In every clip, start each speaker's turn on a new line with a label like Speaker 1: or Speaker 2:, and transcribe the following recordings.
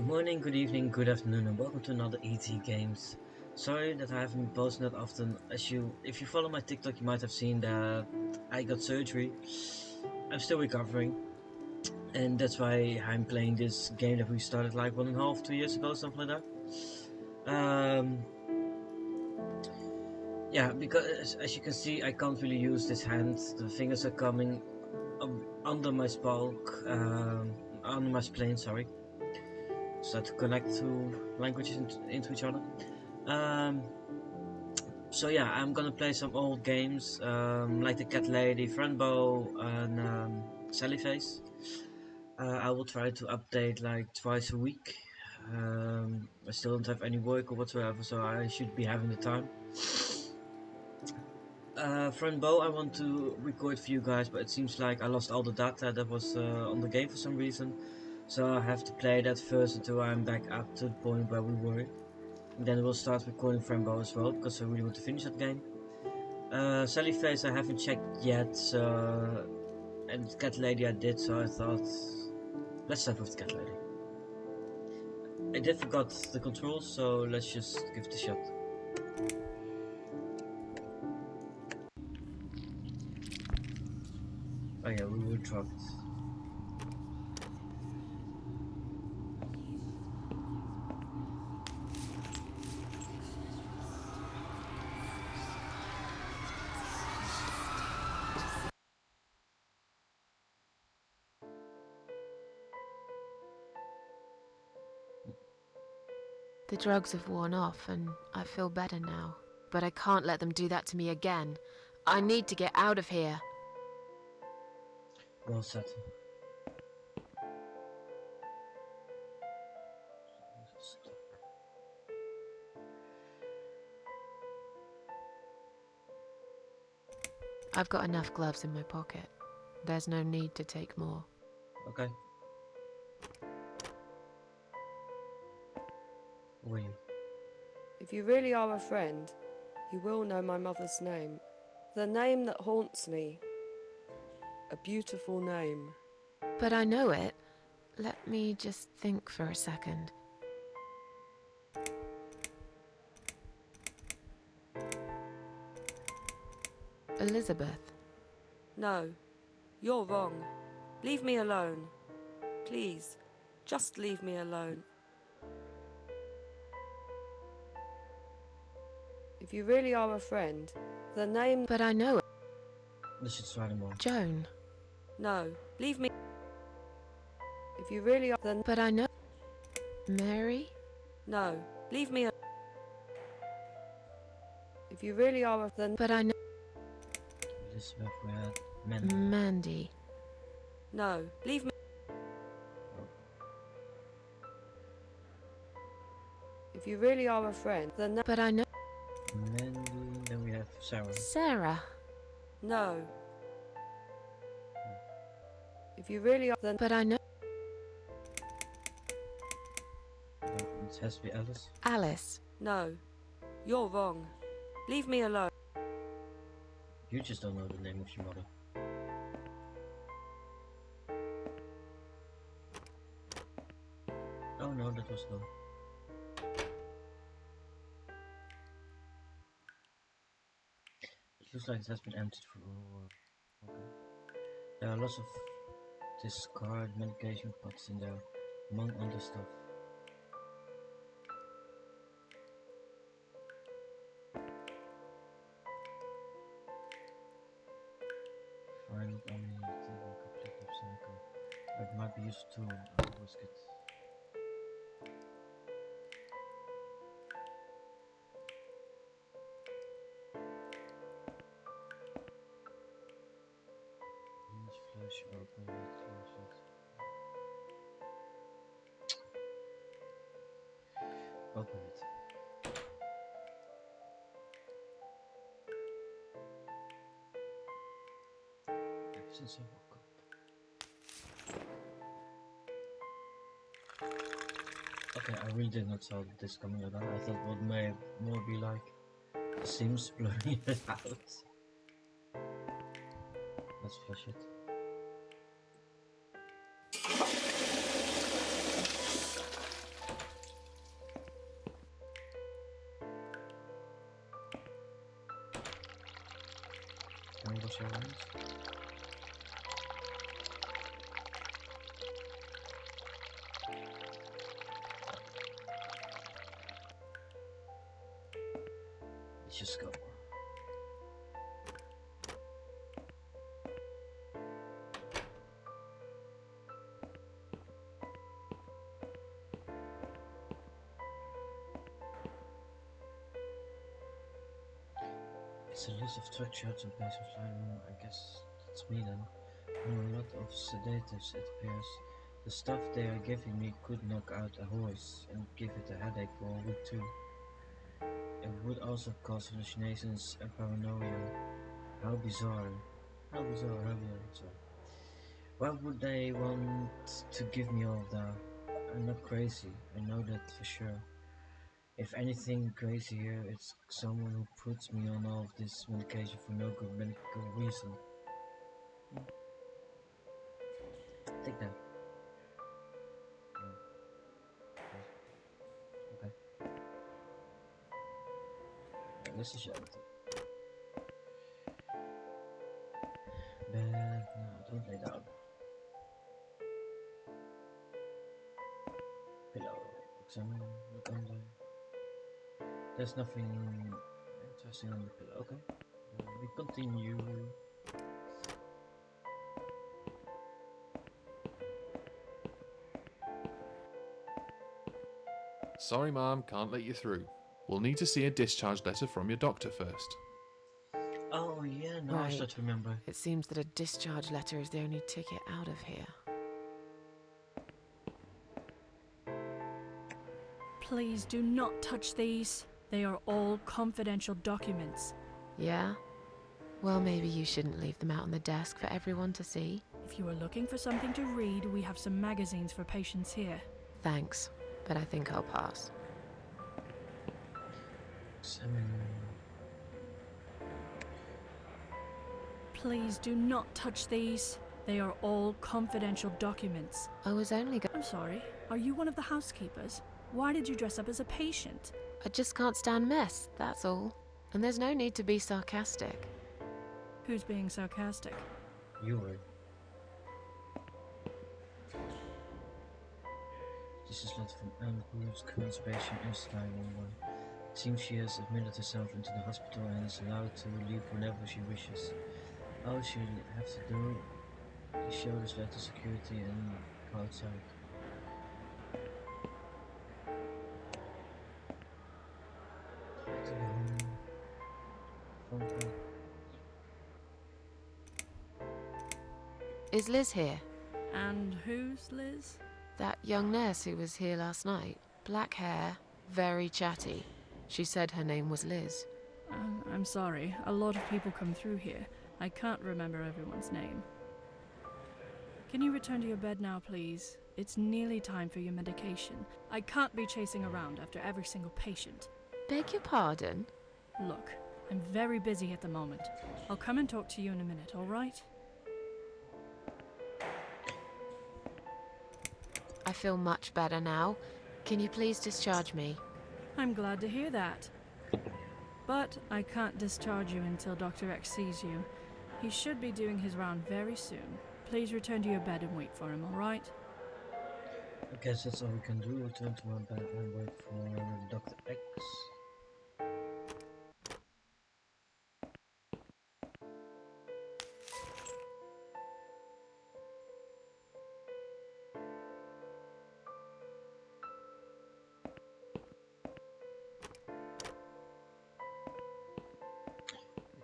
Speaker 1: Good morning, good evening, good afternoon, and welcome to another ET Games. Sorry that I haven't been posting that often. If you follow my TikTok, you might have seen that I got surgery. I'm still recovering, and that's why I'm playing this game that we started like 1.5, 2 years ago, something like that. Yeah, because as you can see, I can't really use this hand. The fingers are coming under my spoke, under my spleen. Sorry. So to connect two languages into each other. Um, so yeah, I'm gonna play some old games like the Cat Lady, Friendbow, and Sallyface. I will try to update like twice a week. I still don't have any work or whatsoever, so I should be having the time. Friendbow, I want to record for you guys, but it seems like I lost all the data that was on the game for some reason. So I have to play that first until I'm back up to the point where we were. And then we'll start recording Friendbow as well, because I really want to finish that game. Sallyface I haven't checked yet, and Cat Lady I did, so I thought, let's start with Cat Lady. I did forgot the controls, so let's just give it a shot. Oh yeah, we were dropped.
Speaker 2: The drugs have worn off and I feel better now. But I can't let them do that to me again. I need to get out of here.
Speaker 1: Well said.
Speaker 2: I've got enough gloves in my pocket. There's no need to take more.
Speaker 1: Okay. Who are you?
Speaker 3: If you really are a friend, you will know my mother's name. The name that haunts me. A beautiful name.
Speaker 2: But I know it. Let me just think for a second. Elizabeth.
Speaker 3: No, you're wrong. Leave me alone. Please, just leave me alone. If you really are a friend, the name...
Speaker 2: But I know it.
Speaker 1: This should try more.
Speaker 2: Joan.
Speaker 3: No, leave me... If you really are... Then...
Speaker 2: But I know... Mary?
Speaker 3: No, leave me alone. If you really are a... Then...
Speaker 2: But I know...
Speaker 1: Elizabeth Red Mandy.
Speaker 2: Mandy.
Speaker 3: No, leave me... If you really are a friend, then...
Speaker 2: But I know...
Speaker 1: Mandy, then we have Sarah.
Speaker 2: Sarah.
Speaker 3: No. If you really are... Then...
Speaker 2: But I know...
Speaker 1: It has to be Alice.
Speaker 2: Alice.
Speaker 3: No, you're wrong. Leave me alone.
Speaker 1: You just don't know the name of your mother. Oh no, that was no. It looks like it has been emptied for... Okay. There are lots of discard medication pots in there, among other stuff. Find only the complete cycle. It might be used too. I'll risk it. Please flash open it, close it. Open it. Since I woke up. Okay, I really did not saw this coming at all. I thought what may more be like Sims blurring it out. Let's flush it. wash our hands. Let's just go. It's a list of drug shots and patients lying. I guess that's me then. And a lot of sedatives, it appears. The stuff they are giving me could knock out a horse and give it a headache for a week too. It would also cause hallucinations and paranoia. How bizarre. How bizarre, how bizarre. Why would they want to give me all of that? I'm not crazy, I know that for sure. If anything crazy here, it's someone who puts me on all of this medication for no good medical reason. Take that. Okay. Yeah, this is empty. Bed, no, don't lay down. Pillow, examine, look under. There's nothing interesting on the pillow, okay. We continue.
Speaker 4: Sorry, Mom, can't let you through. We'll need to see a discharge letter from your doctor first.
Speaker 1: Oh yeah, now I
Speaker 2: Right.
Speaker 1: start to remember.
Speaker 2: It seems that a discharge letter is the only ticket out of here.
Speaker 5: Please do not touch these. They are all confidential documents.
Speaker 2: Yeah? Well, maybe you shouldn't leave them out on the desk for everyone to see.
Speaker 5: If you are looking for something to read, we have some magazines for patients here.
Speaker 2: Thanks, but I think I'll pass.
Speaker 1: Examine.
Speaker 5: Please do not touch these. They are all confidential documents.
Speaker 2: I was only
Speaker 5: I'm sorry, are you one of the housekeepers? Why did you dress up as a patient?
Speaker 2: I just can't stand mess, that's all. And there's no need to be sarcastic.
Speaker 5: Who's being sarcastic?
Speaker 1: You were. This is letter from Anne Grove's current patient in Sky 11. It seems she has admitted herself into the hospital and is allowed to leave whenever she wishes. All she'll have to do is show this letter to security and go outside. Phone call.
Speaker 2: Is Liz here?
Speaker 5: And who's Liz?
Speaker 2: That young nurse who was here last night. Black hair, very chatty. She said her name was Liz.
Speaker 5: I'm sorry, a lot of people come through here. I can't remember everyone's name. Can you return to your bed now, please? It's nearly time for your medication. I can't be chasing around after every single patient.
Speaker 2: Beg your pardon?
Speaker 5: Look, I'm very busy at the moment. I'll come and talk to you in a minute, all right?
Speaker 2: I feel much better now. Can you please discharge me?
Speaker 5: I'm glad to hear that. But I can't discharge you until Dr. X sees you. He should be doing his round very soon. Please return to your bed and wait for him, all right?
Speaker 1: I guess that's all we can do. Return to my bed and wait for Dr. X.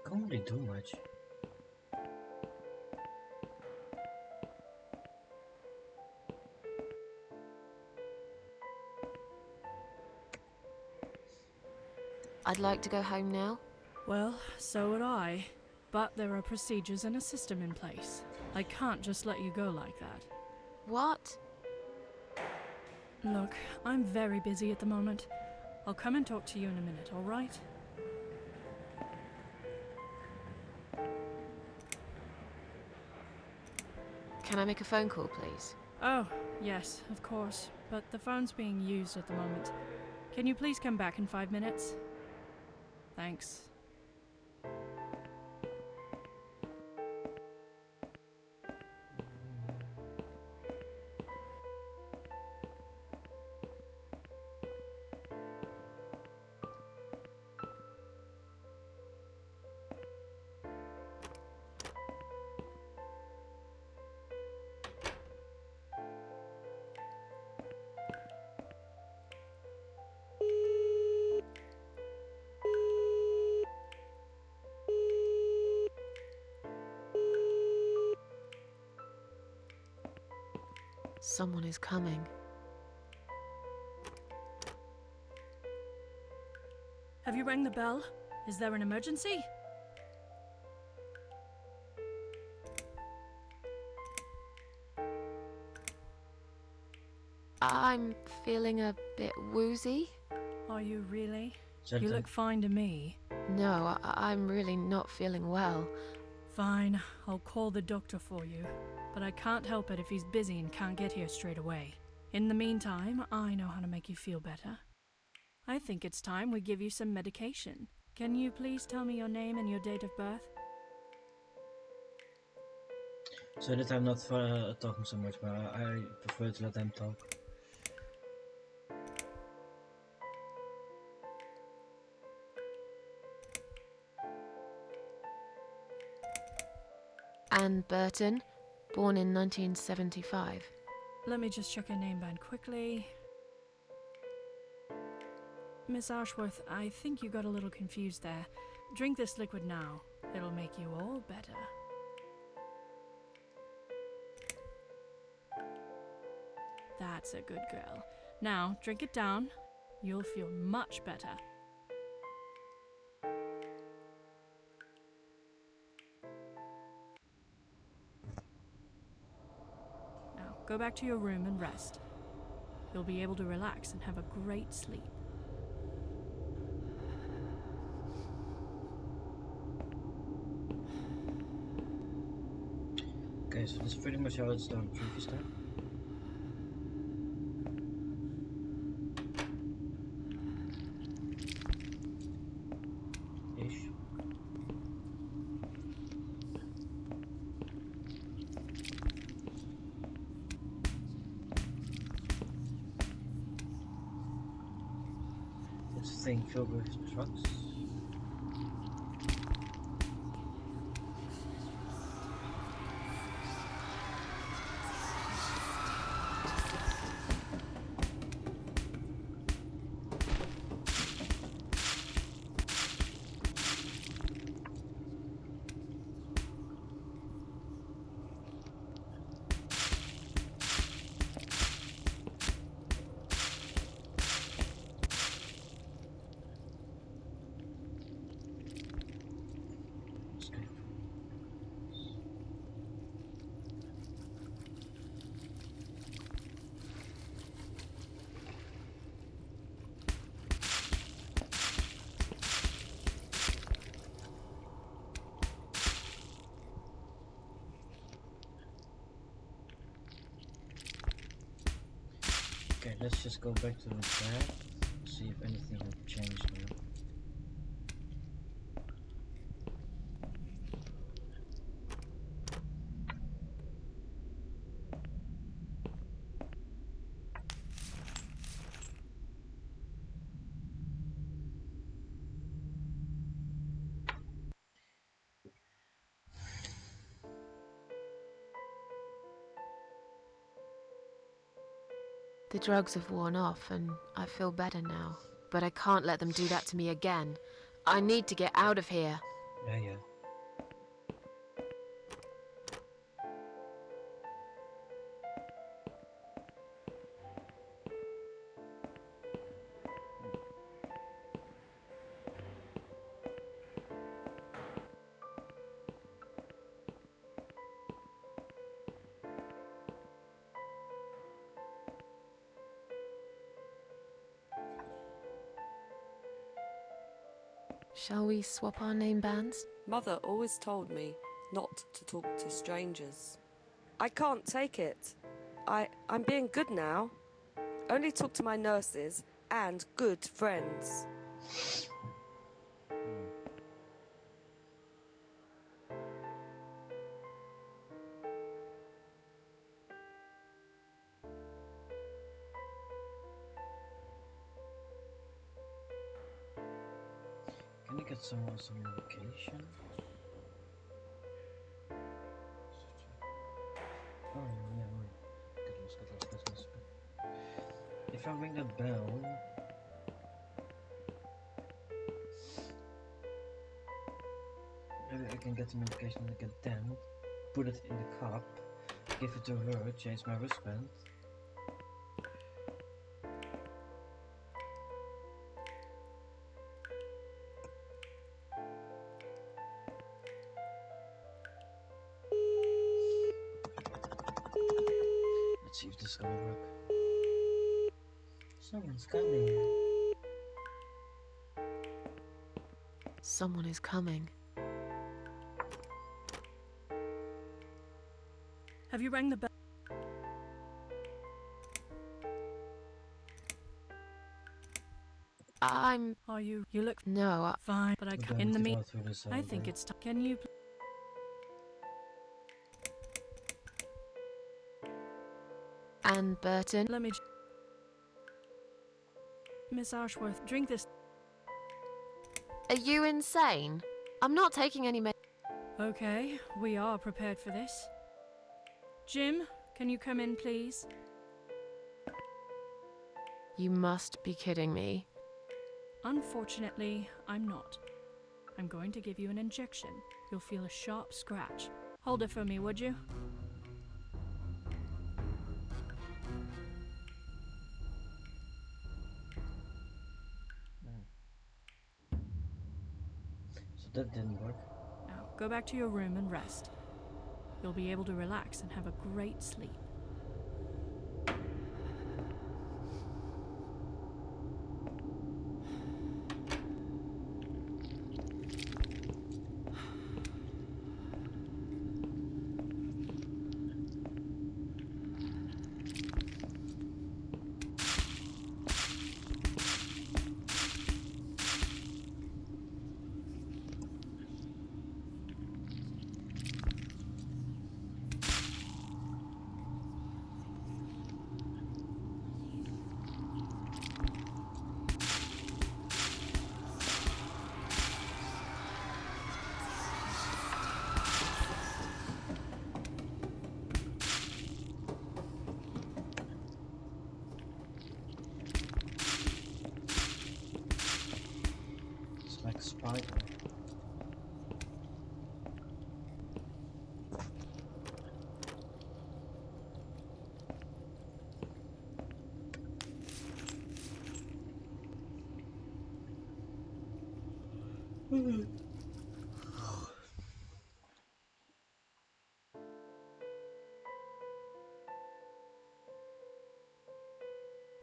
Speaker 1: I can't really do much.
Speaker 2: I'd like to go home now.
Speaker 5: Well, so would I. But there are procedures and a system in place. I can't just let you go like that.
Speaker 2: What?
Speaker 5: Look, I'm very busy at the moment. I'll come and talk to you in a minute, all right?
Speaker 2: Can I make a phone call, please?
Speaker 5: Oh, yes, of course. But the phone's being used at the moment. Can you please come back in 5 minutes? Thanks.
Speaker 2: someone is coming.
Speaker 5: Have you rang the bell? Is there an emergency?
Speaker 2: I'm feeling a bit woozy.
Speaker 5: Are you really?
Speaker 1: Said
Speaker 5: You
Speaker 1: that-
Speaker 5: look fine to me.
Speaker 2: No, I'm really not feeling well.
Speaker 5: Fine, I'll call the doctor for you. But I can't help it if he's busy and can't get here straight away. In the meantime, I know how to make you feel better. I think it's time we give you some medication. Can you please tell me your name and your date of birth?
Speaker 1: So that I'm not talking so much, but I prefer to let them talk.
Speaker 2: Anne Burton, born in 1975.
Speaker 5: Let me just check your name band quickly. Miss Ashworth, I think you got a little confused there. Drink this liquid now. It'll make you all better. That's a good girl. Now, drink it down. You'll feel much better. Now, go back to your room and rest. You'll be able to relax and have a great sleep.
Speaker 1: Okay, so this is pretty much how it's done previous time. Ish. It's a thing filled with trucks. Okay, let's just go back to the bed, see if anything has changed now.
Speaker 2: The drugs have worn off and I feel better now. But I can't let them do that to me again. I need to get out of here.
Speaker 1: Yeah.
Speaker 2: Shall we swap our name bands?
Speaker 3: Mother always told me not to talk to strangers. I can't take it. I'm being good now. Only talk to my nurses and good friends.
Speaker 1: Can I get some medication? Oh yeah, right. Get lost. If I ring the bell, maybe I can get the medication and get then put it in the cup, give it to her, change my wristband, this is gonna work. Someone's coming.
Speaker 2: Someone is coming.
Speaker 5: Have you rang the bell? Are you? You look
Speaker 2: No,
Speaker 5: fine, but I
Speaker 1: We're
Speaker 5: can't.
Speaker 1: going
Speaker 5: In the
Speaker 1: to
Speaker 5: mean,
Speaker 1: go through this all
Speaker 5: I think
Speaker 1: day.
Speaker 5: it's time. Can you?
Speaker 2: Anne Burton.
Speaker 5: Let me. Miss Ashworth, drink this.
Speaker 2: Are you insane? I'm not taking any
Speaker 5: Okay, we are prepared for this. Jim, can you come in, please?
Speaker 2: You must be kidding me.
Speaker 5: Unfortunately, I'm not. I'm going to give you an injection. You'll feel a sharp scratch. Hold it for me, would you?
Speaker 1: So that didn't work.
Speaker 5: Now, go back to your room and rest. You'll be able to relax and have a great sleep.
Speaker 1: It's like a spider.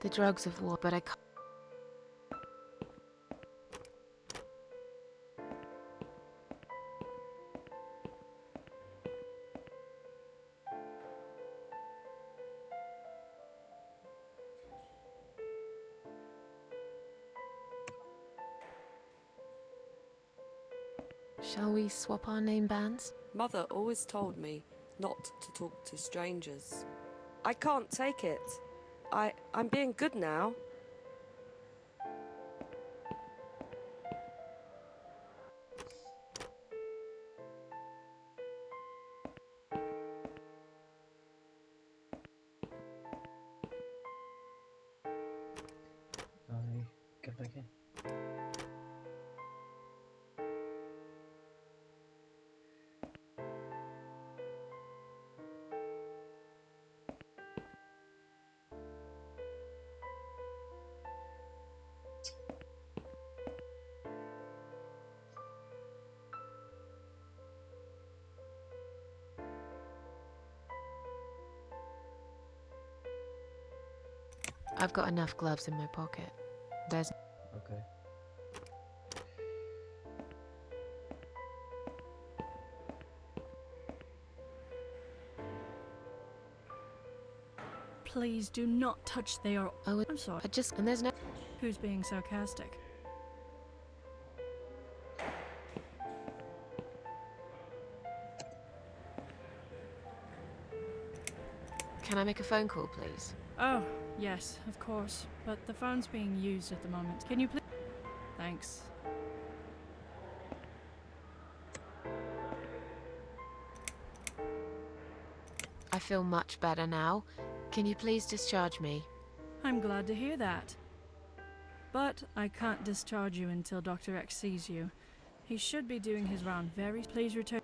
Speaker 2: The drugs have worn, but I can't. Shall we swap our name bands?
Speaker 3: Mother always told me not to talk to strangers. I can't take it. I'm being good now.
Speaker 1: I get back in.
Speaker 2: I've got enough gloves in my pocket. There's.
Speaker 1: Okay.
Speaker 5: Please do not touch. They are.
Speaker 2: Oh,
Speaker 5: I'm sorry.
Speaker 2: and there's no.
Speaker 5: Who's being sarcastic?
Speaker 2: Can I make a phone call, please?
Speaker 5: Oh, yes, of course. But the phone's being used at the moment. Can you please? Thanks.
Speaker 2: I feel much better now. Can you please discharge me?
Speaker 5: I'm glad to hear that. But I can't discharge you until Dr. X sees you. He should be doing his round very. Please return.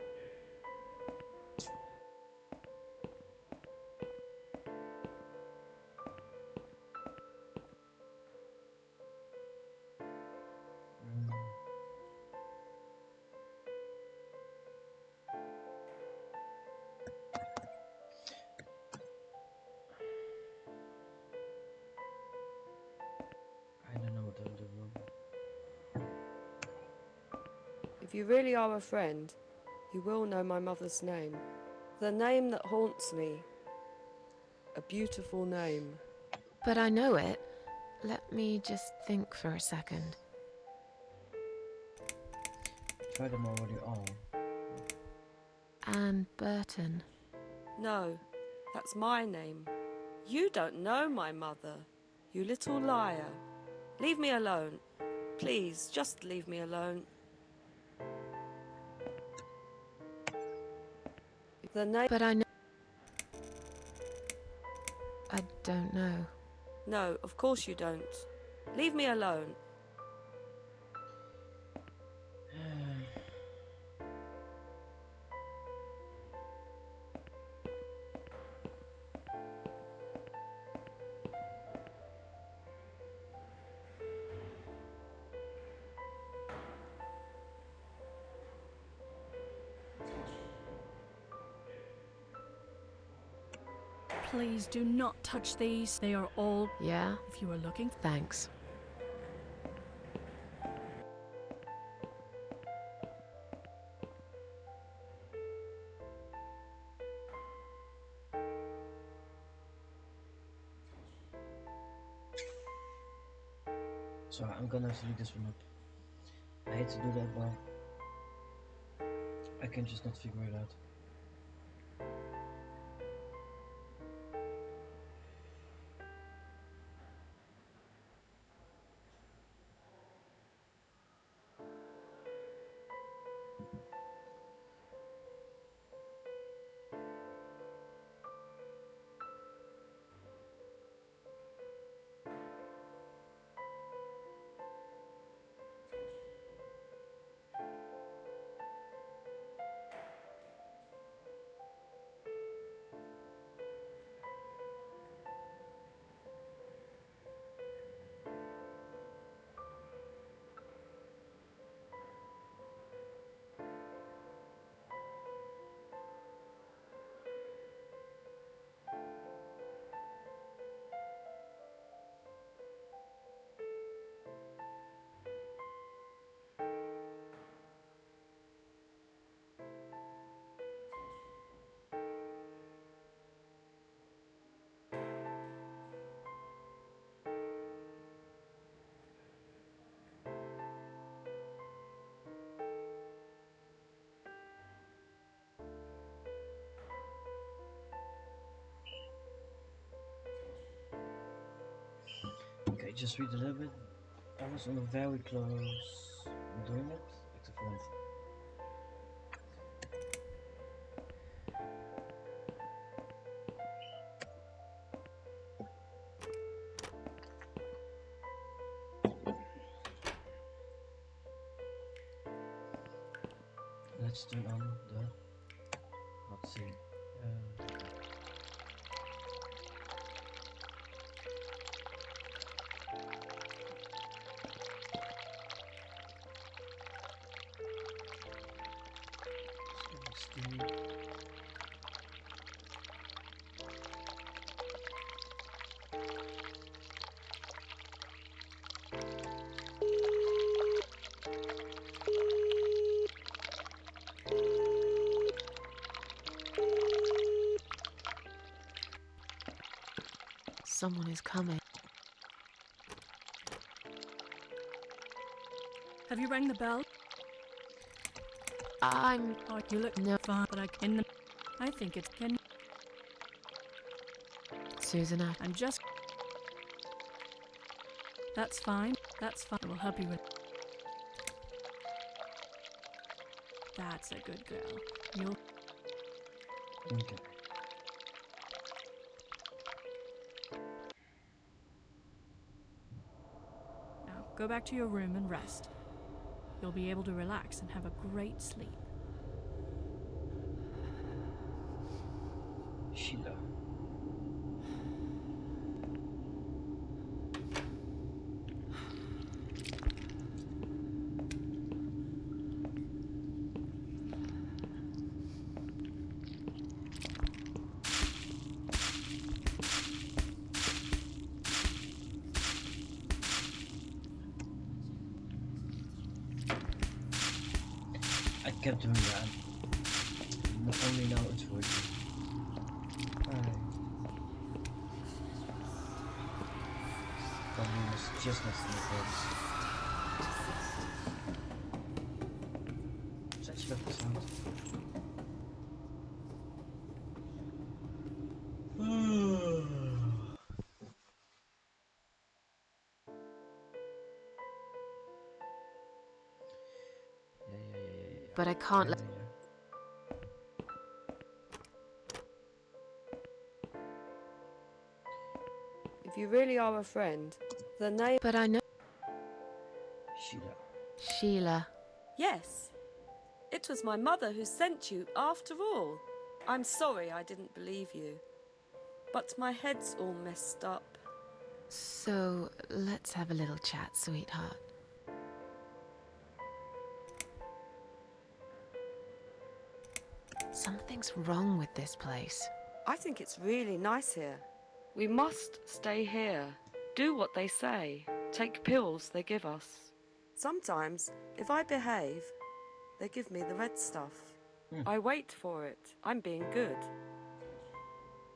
Speaker 1: Mm.
Speaker 3: If you really are a friend, you will know my mother's name. The name that haunts me. A beautiful name.
Speaker 2: But I know it. Let me just think for a second.
Speaker 1: Try them already all.
Speaker 2: Anne Burton.
Speaker 3: No, that's my name. You don't know my mother, you little liar. Leave me alone. Please, just leave me alone. The name...
Speaker 2: But I know... I don't know.
Speaker 3: No, of course you don't. Leave me alone.
Speaker 5: Please do not touch these. They are all,
Speaker 2: Yeah?
Speaker 5: if you are looking.
Speaker 2: Thanks.
Speaker 1: Sorry, I'm gonna have to look this one up. I hate to do that, but I can just not figure it out. Okay, just read a little bit. I was on a very close doing it, except for one thing. Let's turn on the, let's see, Steve.
Speaker 2: Someone is coming.
Speaker 5: Have you rang the bell?
Speaker 2: I'm...
Speaker 5: Oh, you look
Speaker 2: No.
Speaker 5: fine, but I think it's Ken.
Speaker 2: Susan,
Speaker 5: I'm just... That's fine. That's fine. I will help you with... That's a good girl. You'll...
Speaker 1: Okay.
Speaker 5: Now, go back to your room and rest. You'll be able to relax and have a great sleep.
Speaker 1: Sheila. kept doing that. Only now it's working. Probably was just next to my friends. Such a good sound.
Speaker 2: But I can't let.
Speaker 3: If you really are a friend, the name.
Speaker 2: But I know.
Speaker 1: Sheila.
Speaker 2: Sheila.
Speaker 3: Yes, it was my mother who sent you after all. I'm sorry I didn't believe you, but my head's all messed up.
Speaker 2: So, let's have a little chat, sweetheart. Something's wrong with this place.
Speaker 3: I think it's really nice here. We must stay here. Do what they say. Take pills they give us. Sometimes, if I behave, they give me the red stuff. I wait for it. I'm being good.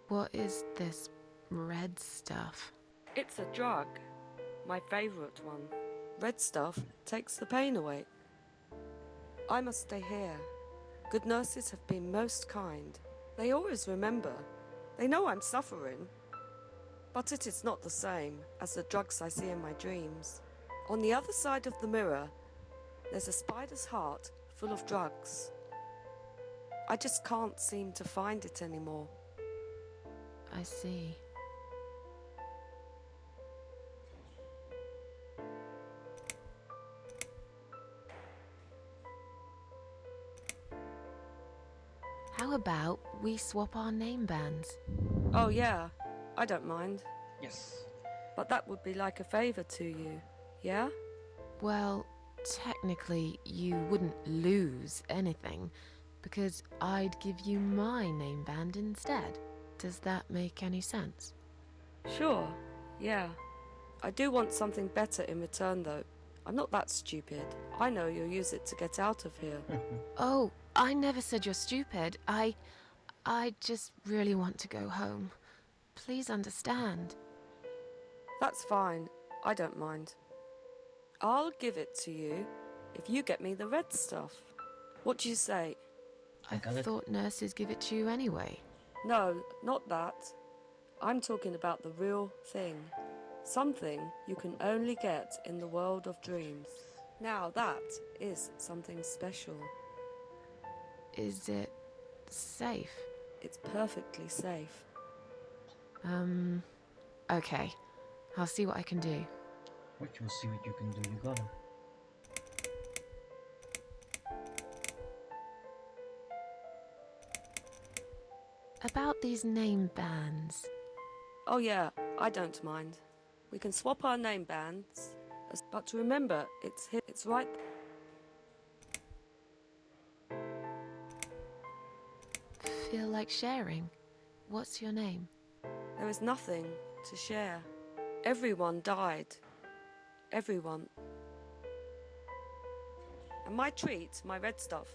Speaker 2: What is this red stuff?
Speaker 3: It's a drug. My favourite one. Red stuff takes the pain away. I must stay here. Good nurses have been most kind. They always remember. They know I'm suffering. But it is not the same as the drugs I see in my dreams. On the other side of the mirror, there's a spider's heart full of drugs. I just can't seem to find it anymore.
Speaker 2: I see. How about we swap our name bands?
Speaker 3: Oh yeah, I don't mind.
Speaker 1: Yes.
Speaker 3: But that would be like a favour to you, yeah?
Speaker 2: Well, technically, you wouldn't lose anything, because I'd give you my name band instead. Does that make any sense?
Speaker 3: Sure, yeah. I do want something better in return though. I'm not that stupid. I know you'll use it to get out of here.
Speaker 2: Oh, I never said you're stupid. I just really want to go home. Please understand.
Speaker 3: That's fine. I don't mind. I'll give it to you if you get me the red stuff. What do you say?
Speaker 2: I
Speaker 1: got it.
Speaker 2: thought nurses give it to you anyway.
Speaker 3: No, not that. I'm talking about the real thing. Something you can only get in the world of dreams. Now that is something special.
Speaker 2: Is it safe?
Speaker 3: It's perfectly safe.
Speaker 2: Okay. I'll see what I can do.
Speaker 1: What you will see what you can do, you got him.
Speaker 2: About these name bands.
Speaker 3: Oh yeah, I don't mind. We can swap our name bands, but remember, it's right.
Speaker 2: Feel like sharing? What's your name?
Speaker 3: There is nothing to share. Everyone died. Everyone. And my treat, my red stuff,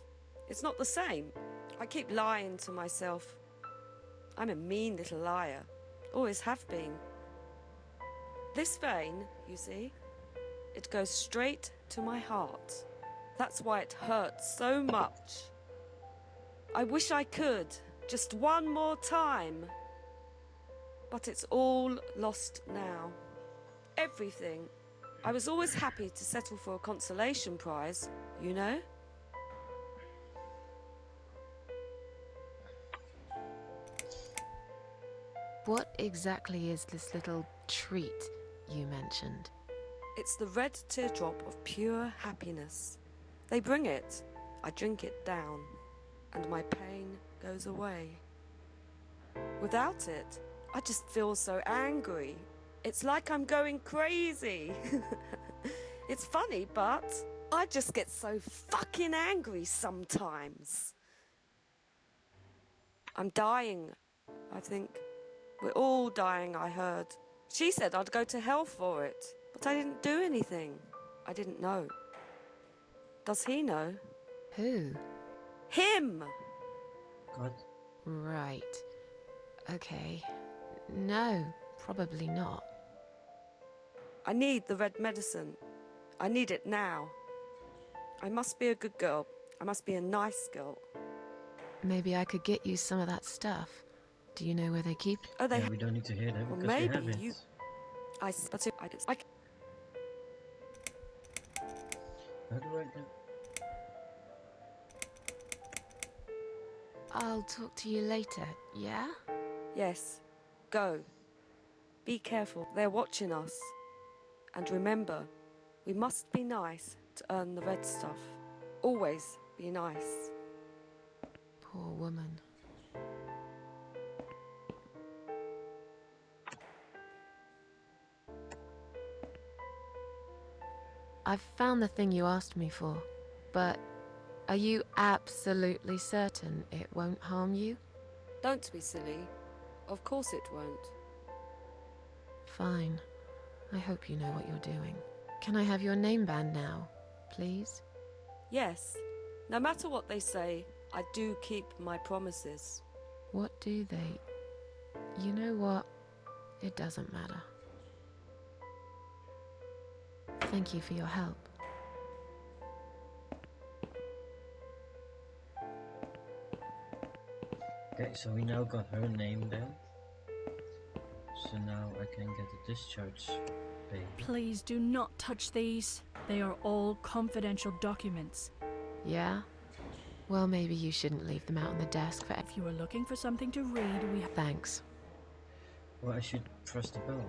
Speaker 3: it's not the same. I keep lying to myself. I'm a mean little liar. Always have been. This vein, you see, it goes straight to my heart. That's why it hurts so much. I wish I could, just one more time. But it's all lost now. Everything. I was always happy to settle for a consolation prize, you know?
Speaker 2: What exactly is this little treat you mentioned?
Speaker 3: It's the red teardrop of pure happiness. They bring it, I drink it down, and my pain goes away. Without it, I just feel so angry. It's like I'm going crazy. It's funny, but I just get so fucking angry sometimes. I'm dying, I think. We're all dying, I heard. She said I'd go to hell for it, but I didn't do anything. I didn't know. Does he know?
Speaker 2: Who?
Speaker 3: Him!
Speaker 1: God.
Speaker 2: Right. Okay. No, probably not.
Speaker 3: I need the red medicine. I need it now. I must be a good girl. I must be a nice girl.
Speaker 2: Maybe I could get you some of that stuff. Do you know where they keep it?
Speaker 3: Oh, they
Speaker 1: Yeah, we don't need to hear that
Speaker 3: Well,
Speaker 1: because we
Speaker 3: maybe
Speaker 1: have it.
Speaker 3: you- That's it.
Speaker 1: How do I do?
Speaker 2: I'll talk to you later, yeah?
Speaker 3: Yes. Go. Be careful. They're watching us. And remember, we must be nice to earn the red stuff. Always be nice.
Speaker 2: Poor woman. I've found the thing you asked me for, but are you absolutely certain it won't harm you?
Speaker 3: Don't be silly. Of course it won't.
Speaker 2: Fine. I hope you know what you're doing. Can I have your name band now, please?
Speaker 3: Yes. No matter what they say, I do keep my promises.
Speaker 2: What do they? You know what? It doesn't matter. Thank you for your help.
Speaker 1: Okay, so we now got her name then. So now I can get a discharge pay.
Speaker 5: Please do not touch these. They are all confidential documents.
Speaker 2: Yeah? Well, maybe you shouldn't leave them out on the desk for...
Speaker 5: If you are looking for something to read, we have...
Speaker 2: Thanks.
Speaker 1: Well, I should press the bell.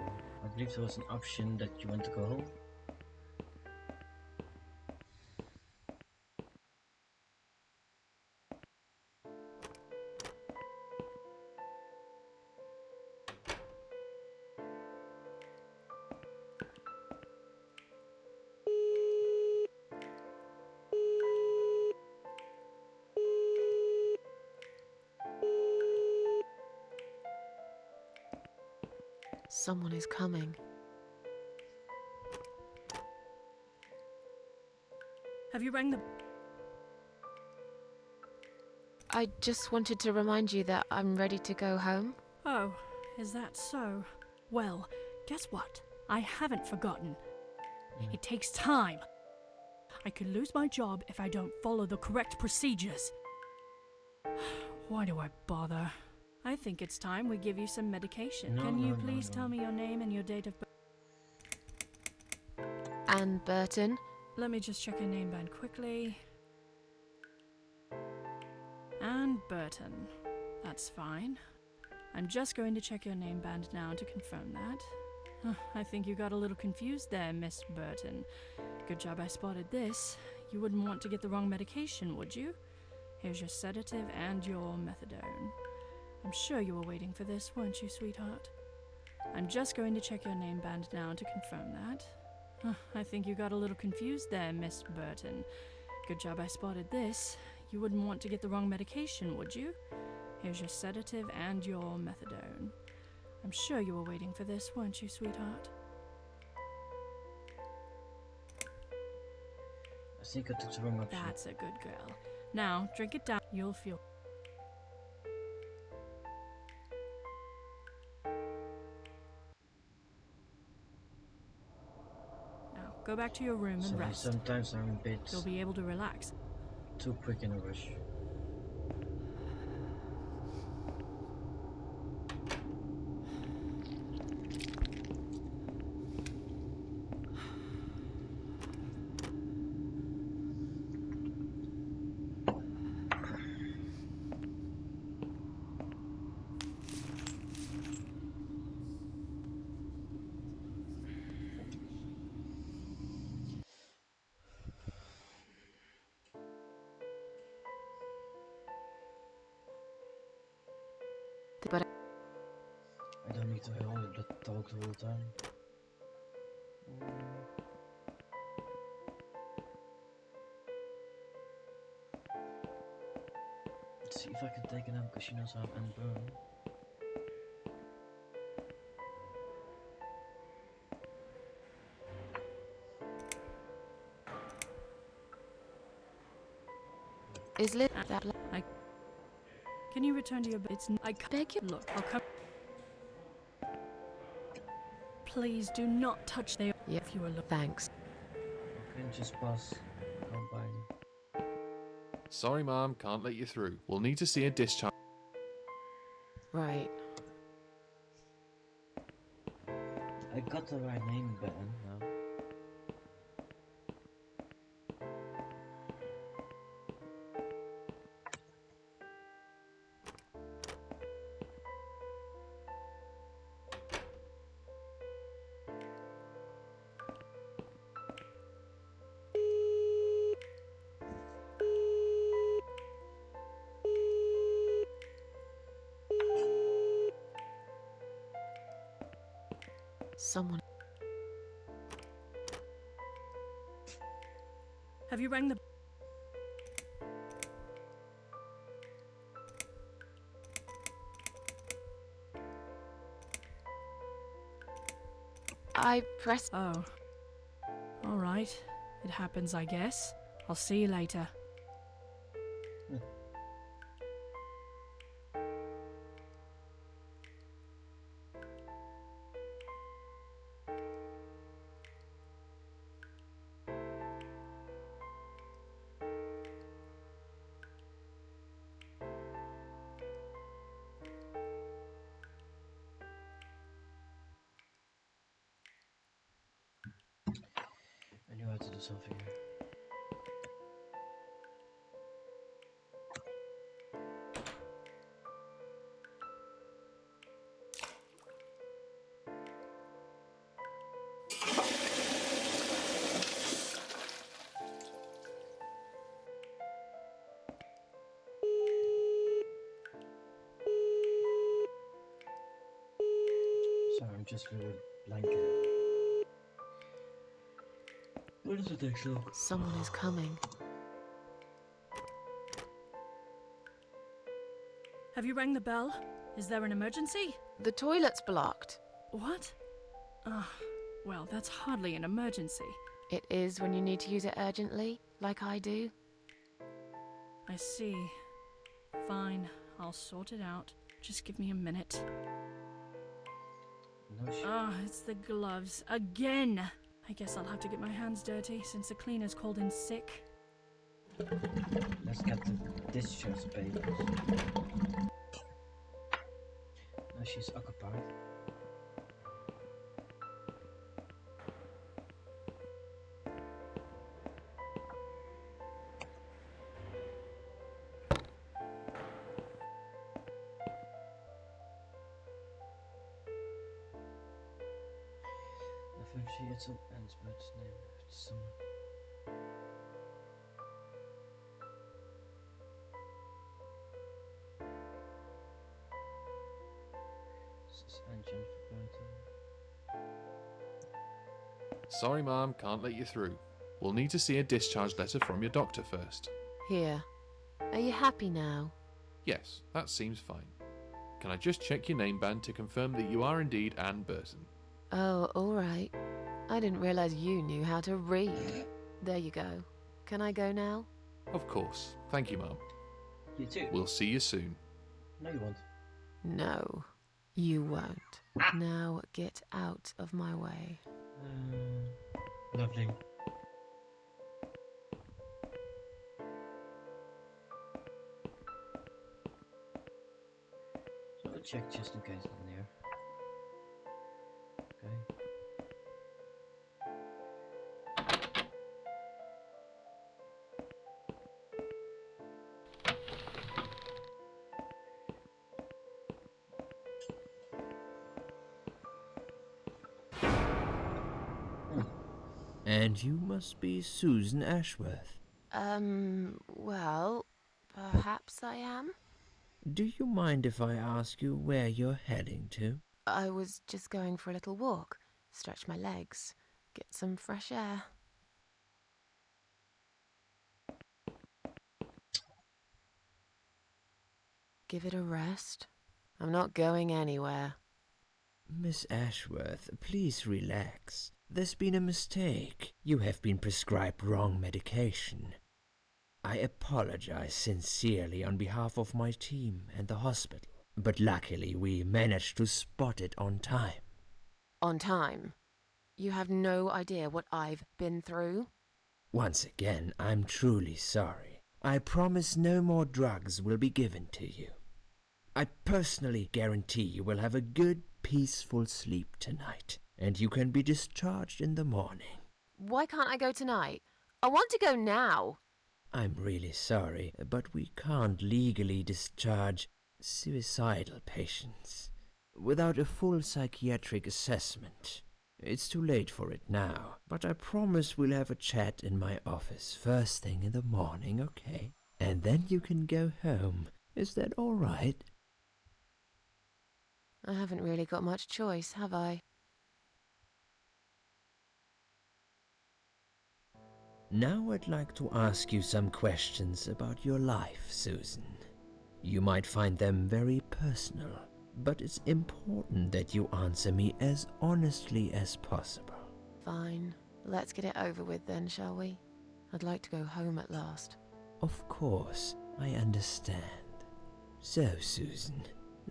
Speaker 1: I believe there was an option that you want to go home.
Speaker 2: Someone is coming.
Speaker 5: Have you rang the...
Speaker 2: I just wanted to remind you that I'm ready to go home.
Speaker 5: Oh, is that so? Well, guess what? I haven't forgotten. It takes time. I could lose my job if I don't follow the correct procedures. Why do I bother? I think it's time we give you some medication.
Speaker 1: No,
Speaker 5: Can you
Speaker 1: no, no,
Speaker 5: please
Speaker 1: no.
Speaker 5: tell me your name and your date of birth?
Speaker 2: Anne Burton.
Speaker 5: Let me just check your name band quickly. Anne Burton. That's fine. I'm just going to check your name band now to confirm that. I think you got a little confused there, Miss Burton. Good job I spotted this. You wouldn't want to get the wrong medication, would you? Here's your sedative and your methadone. I'm sure you were waiting for this, weren't you, sweetheart? I'm just going to check your name band now to confirm that. I think you got a little confused there, Miss Burton. Good job I spotted this. You wouldn't want to get the wrong medication, would you? Here's your sedative and your methadone. I'm sure you were waiting for this, weren't you, sweetheart?
Speaker 1: I think I took the wrong option.
Speaker 5: That's a good girl. Now, drink it down. You'll feel... Now, go back to your room and
Speaker 1: Sorry,
Speaker 5: rest.
Speaker 1: sometimes I'm a bit
Speaker 5: You'll be able to relax.
Speaker 1: too quick in a rush.
Speaker 2: But
Speaker 1: I don't need to hold the talk the whole time. Let's see if I can take it out because she knows how and burn.
Speaker 2: Is lit that
Speaker 5: Can you return to your bed? I
Speaker 2: beg you?
Speaker 5: Look, I'll come. Please do not touch the.
Speaker 2: Yeah.
Speaker 5: If you are looking.
Speaker 2: Thanks.
Speaker 1: Okay, just pass. Go by.
Speaker 4: Sorry, Mom, can't let you through. We'll need to see a discharge.
Speaker 2: Right.
Speaker 1: I got the right name button now.
Speaker 2: Someone.
Speaker 5: Have you rang the?
Speaker 2: I pressed.
Speaker 5: Oh. All right. It happens, I guess. I'll see you later.
Speaker 1: I knew how to do something here. Sorry, I'm just with a blanket. What is the next look?
Speaker 2: Someone is coming.
Speaker 5: Have you rang the bell? Is there an emergency?
Speaker 2: The toilet's blocked.
Speaker 5: What? Ah, well, that's hardly an emergency.
Speaker 2: It is when you need to use it urgently, like I do.
Speaker 5: I see. Fine, I'll sort it out. Just give me a minute.
Speaker 1: No shit.
Speaker 5: Ah, it's the gloves. Again! I guess I'll have to get my hands dirty since the cleaner's called in sick.
Speaker 1: Let's get the discharge papers. No, she's occupied. Differentiates up ends by its name if it's someone. This is engine for both.
Speaker 4: Sorry, Mom, can't let you through. We'll need to see a discharge letter from your doctor first.
Speaker 2: Here. Are you happy now?
Speaker 4: Yes, that seems fine. Can I just check your name band to confirm that you are indeed Anne Burton?
Speaker 2: Oh, all right. I didn't realize you knew how to read. There you go. Can I go now?
Speaker 4: Of course. Thank you, Mom.
Speaker 1: You too?
Speaker 4: We'll see you soon.
Speaker 1: No, you won't.
Speaker 2: No, you won't. Now get out of my way.
Speaker 1: Lovely. So I'll check just in case I'm there. Okay.
Speaker 6: And you must be Susan Ashworth.
Speaker 2: Well, perhaps I am.
Speaker 6: Do you mind if I ask you where you're heading to?
Speaker 2: I was just going for a little walk, stretch my legs, get some fresh air. Give it a rest. I'm not going anywhere.
Speaker 6: Miss Ashworth, please relax. There's been a mistake. You have been prescribed wrong medication. I apologize sincerely on behalf of my team and the hospital, but luckily we managed to spot it on time.
Speaker 2: On time. You have no idea what I've been through.
Speaker 6: Once again, I'm truly sorry. I promise no more drugs will be given to you. I personally guarantee you will have a good, peaceful sleep tonight, and you can be discharged in the morning.
Speaker 2: Why can't I go tonight? I want to go now.
Speaker 6: I'm really sorry, but we can't legally discharge suicidal patients without a full psychiatric assessment. It's too late for it now, but I promise we'll have a chat in my office first thing in the morning, okay? And then you can go home. Is that all right?
Speaker 2: I haven't really got much choice, have I?
Speaker 6: Now I'd like to ask you some questions about your life, Susan. You might find them very personal, but it's important that you answer me as honestly as possible.
Speaker 2: Fine. Let's get it over with then, shall we? I'd like to go home at last.
Speaker 6: Of course, I understand. So, Susan,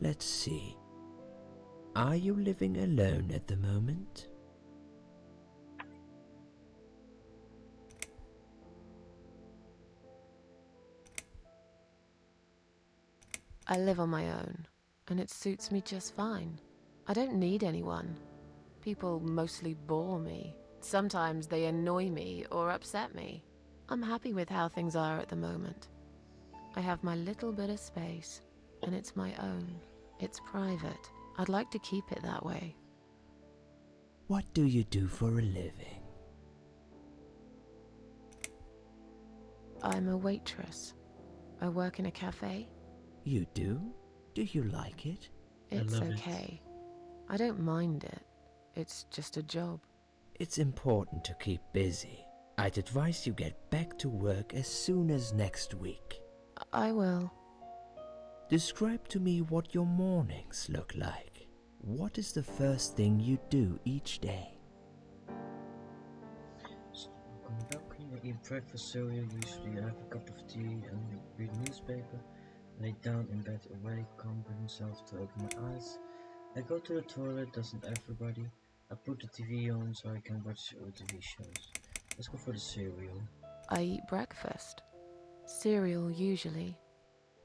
Speaker 6: let's see. Are you living alone at the moment?
Speaker 2: I live on my own, and it suits me just fine. I don't need anyone. People mostly bore me. Sometimes they annoy me or upset me. I'm happy with how things are at the moment. I have my little bit of space, and it's my own. It's private. I'd like to keep it that way.
Speaker 6: What do you do for a living?
Speaker 2: I'm a waitress. I work in a cafe.
Speaker 6: You do? Do you like it?
Speaker 2: It's
Speaker 1: love it.
Speaker 2: okay. I don't mind it. It's just a job.
Speaker 6: It's important to keep busy. I'd advise you get back to work as soon as next week.
Speaker 2: I will.
Speaker 6: Describe to me what your mornings look like. What is the first thing you do each day?
Speaker 1: So, on the balcony, I eat breakfast cereal. Usually, I have a cup of tea and read a newspaper. Lay down in bed awake, can't bring myself to open my eyes. I go to the toilet, doesn't everybody? I put the TV on so I can watch old TV shows. Let's go for the cereal.
Speaker 2: I eat breakfast. Cereal, usually.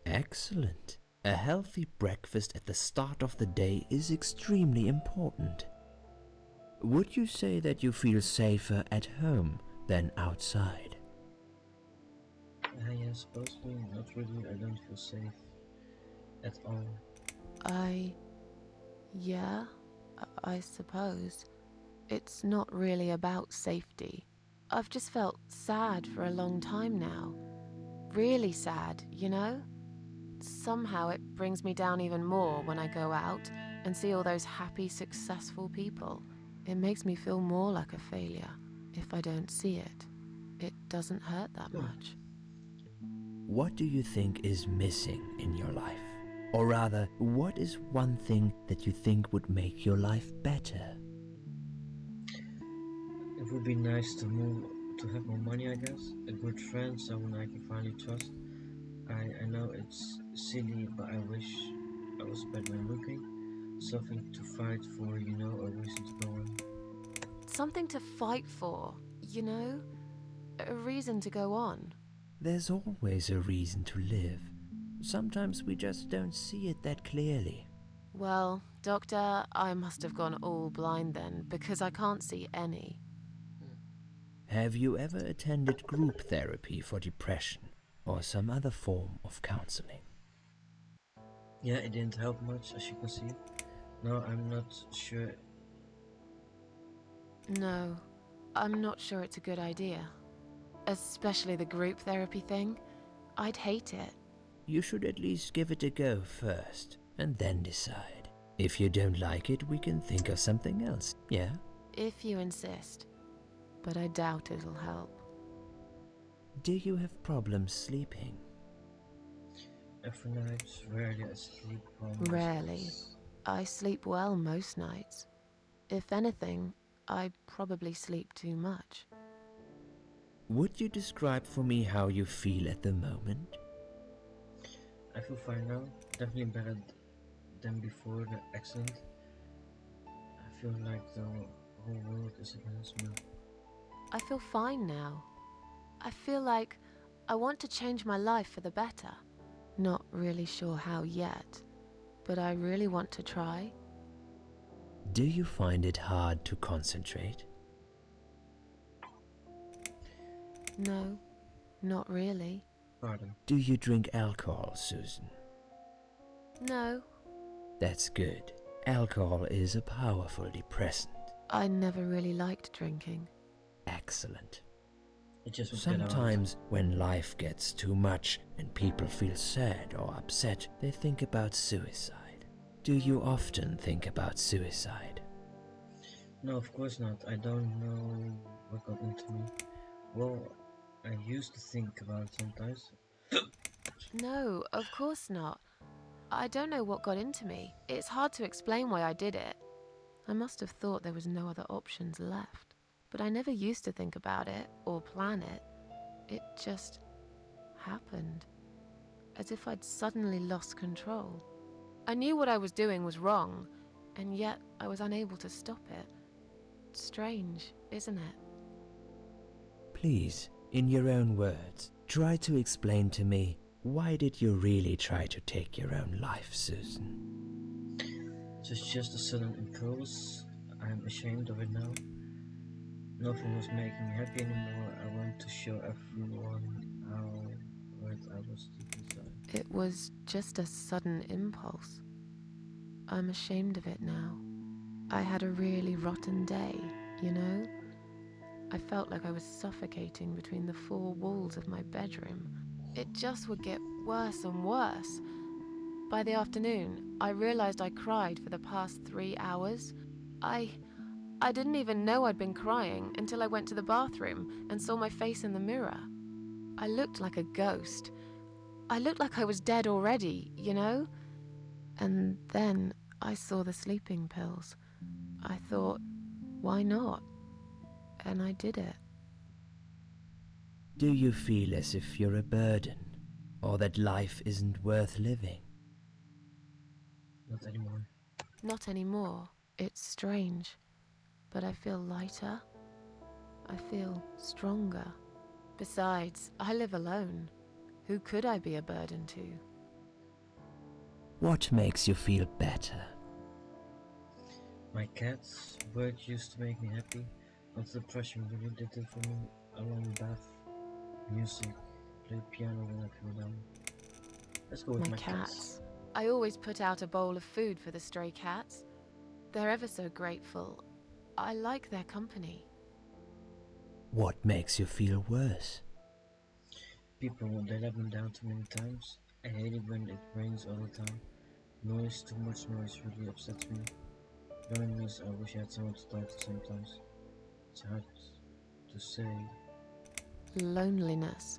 Speaker 6: Excellent. A healthy breakfast at the start of the day is extremely important. Would you say that you feel safer at home than outside?
Speaker 1: Yeah, supposedly, not really. I don't feel safe at all.
Speaker 2: Yeah, I suppose. It's not really about safety. I've just felt sad for a long time now. Really sad, you know? Somehow it brings me down even more when I go out and see all those happy, successful people. It makes me feel more like a failure. If I don't see it, it doesn't hurt that much.
Speaker 6: What do you think is missing in your life? Or rather, what is one thing that you think would make your life better?
Speaker 1: It would be nice to have more money, I guess. A good friend, someone I can finally trust. I know it's silly, but I wish I was better looking. Something to fight for, you know, a reason to go on.
Speaker 2: Something to fight for, you know? A reason to go on.
Speaker 6: There's always a reason to live. Sometimes we just don't see it that clearly.
Speaker 2: Well, Doctor, I must have gone all blind then, because I can't see any.
Speaker 6: Have you ever attended group therapy for depression or some other form of counseling?
Speaker 1: Yeah, it didn't help much, as you can see. No, I'm not sure.
Speaker 2: No, I'm not sure it's a good idea. Especially the group therapy thing. I'd hate it.
Speaker 6: You should at least give it a go first, and then decide. If you don't like it, we can think of something else, yeah?
Speaker 2: If you insist. But I doubt it'll help.
Speaker 6: Do you have problems sleeping?
Speaker 1: Every night, rarely I sleep.
Speaker 2: Rarely. I sleep well most nights. If anything, I probably sleep too much.
Speaker 6: Would you describe for me how you feel at the moment?
Speaker 1: I feel fine now. Definitely better than before the accident. I feel like the whole world is against me.
Speaker 2: I feel fine now. I feel like I want to change my life for the better. Not really sure how yet, but I really want to try.
Speaker 6: Do you find it hard to concentrate?
Speaker 2: No, not really.
Speaker 1: Pardon.
Speaker 6: Do you drink alcohol, Susan?
Speaker 2: No,
Speaker 6: That's good. Alcohol is a powerful depressant.
Speaker 2: I never really liked drinking.
Speaker 6: Excellent.
Speaker 1: It just would get out.
Speaker 6: Sometimes, when life gets too much and people feel sad or upset, they think about suicide. Do you often think about suicide?
Speaker 1: No, of course not. I don't know what got into me. Well, I used to think about it sometimes.
Speaker 2: No, of course not. I don't know what got into me. It's hard to explain why I did it. I must have thought there was no other options left. But I never used to think about it or plan it. It just happened. As if I'd suddenly lost control. I knew what I was doing was wrong, and yet I was unable to stop it. Strange, isn't it?
Speaker 6: Please, in your own words, try to explain to me, why did you really try to take your own life, Susan?
Speaker 1: It was just a sudden impulse. I'm ashamed of it now. Nothing was making me happy anymore. I want to show everyone how hurt I was deep inside.
Speaker 2: It was just a sudden impulse. I'm ashamed of it now. I had a really rotten day, you know? I felt like I was suffocating between the four walls of my bedroom. It just would get worse and worse. By the afternoon, I realized I cried for the past 3 hours. I didn't even know I'd been crying until I went to the bathroom and saw my face in the mirror. I looked like a ghost. I looked like I was dead already, you know? And then I saw the sleeping pills. I thought, why not? And I did it.
Speaker 6: Do you feel as if you're a burden, or that life isn't worth living?
Speaker 1: Not anymore.
Speaker 2: Not anymore. It's strange. But I feel lighter. I feel stronger. Besides, I live alone. Who could I be a burden to?
Speaker 6: What makes you feel better?
Speaker 1: My cats, work used to make me happy, but the depression really did it for me. A long bath, music, play piano when I feel down. Let's go with my
Speaker 2: cats. I always put out a bowl of food for the stray cats. They're ever so grateful. I like their company.
Speaker 6: What makes you feel worse?
Speaker 1: People, they let me down too many times. I hate it when it rains all the time. Noise, too much noise really upsets me. Loneliness, I wish I had someone to talk to sometimes. It's hard to say.
Speaker 2: Loneliness.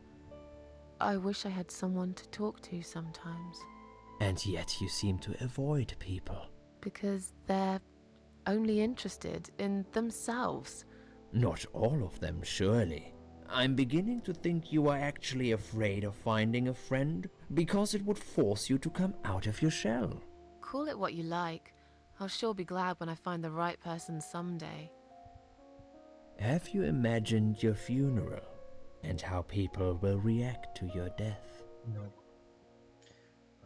Speaker 2: I wish I had someone to talk to sometimes.
Speaker 6: And yet you seem to avoid people.
Speaker 2: Because they're only interested in themselves.
Speaker 6: Not all of them, surely. I'm beginning to think you are actually afraid of finding a friend, because it would force you to come out of your shell.
Speaker 2: Call it what you like. I'll sure be glad when I find the right person someday.
Speaker 6: Have you imagined your funeral, and how people will react to your death?
Speaker 1: No.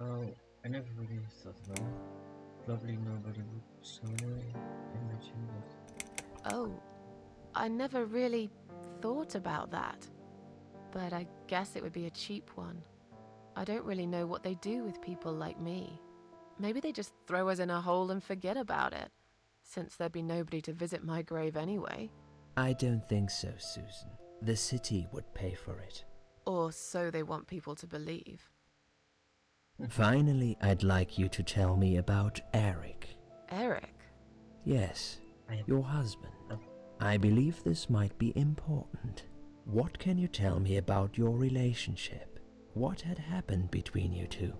Speaker 1: Oh, I never really thought about it. Probably nobody would, so I imagine that.
Speaker 2: Oh, I never really thought about that. But I guess it would be a cheap one. I don't really know what they do with people like me. Maybe they just throw us in a hole and forget about it, since there'd be nobody to visit my grave anyway.
Speaker 6: I don't think so, Susan. The city would pay for it.
Speaker 2: Or so they want people to believe.
Speaker 6: Finally, I'd like you to tell me about Eric.
Speaker 2: Eric?
Speaker 6: Yes,
Speaker 1: I-
Speaker 6: your husband.
Speaker 1: Oh.
Speaker 6: I believe this might be important. What can you tell me about your relationship? What had happened between you two?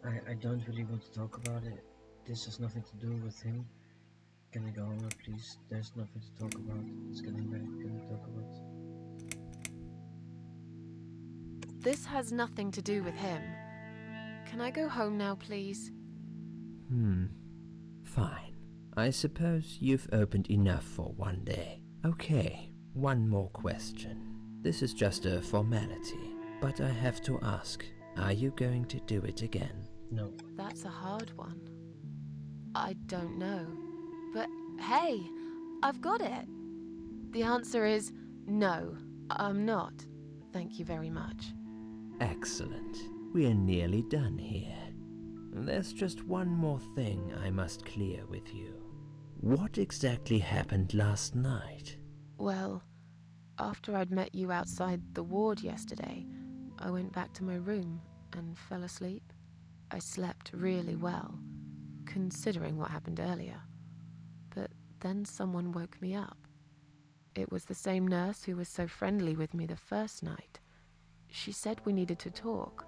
Speaker 1: I don't really want to talk about it. This has nothing to do with him. Can I go home now, please? There's nothing to talk about. It's getting late. Can we talk about
Speaker 2: This has nothing to do with him. Can I go home now, please?
Speaker 6: Fine. I suppose you've opened enough for one day. Okay, one more question. This is just a formality, but I have to ask, are you going to do it again?
Speaker 1: No.
Speaker 2: That's a hard one. I don't know. But hey, I've got it. The answer is no, I'm not. Thank you very much.
Speaker 6: Excellent. We're nearly done here. There's just one more thing I must clear with you. What exactly happened last night?
Speaker 2: Well, after I'd met you outside the ward yesterday, I went back to my room and fell asleep. I slept really well, considering what happened earlier. But then someone woke me up. It was the same nurse who was so friendly with me the first night. She said we needed to talk.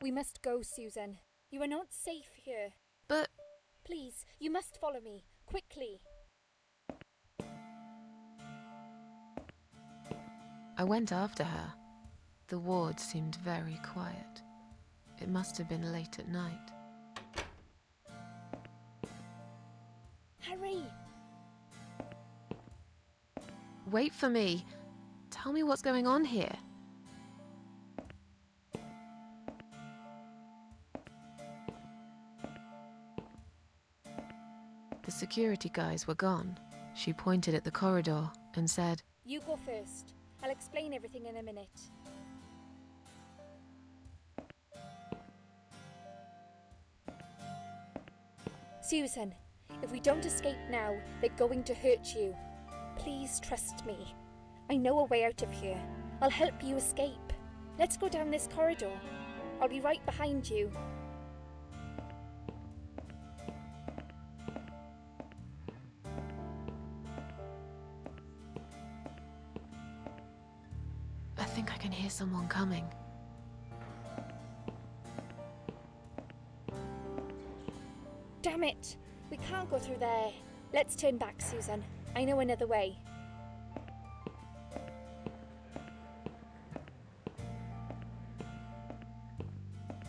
Speaker 7: We must go, Susan. You are not safe here.
Speaker 2: But
Speaker 7: Please, you must follow me. Quickly.
Speaker 2: I went after her. The ward seemed very quiet. It must have been late at night.
Speaker 7: Hurry!
Speaker 2: Wait for me. Tell me what's going on here. The security guys were gone. She pointed at the corridor and said,
Speaker 7: You go first. I'll explain everything in a minute. Susan, if we don't escape now, they're going to hurt you. Please trust me. I know a way out of here. I'll help you escape. Let's go down this corridor. I'll be right behind you.
Speaker 2: I think I can hear someone coming.
Speaker 7: Damn it! We can't go through there. Let's turn back, Susan. I know another way.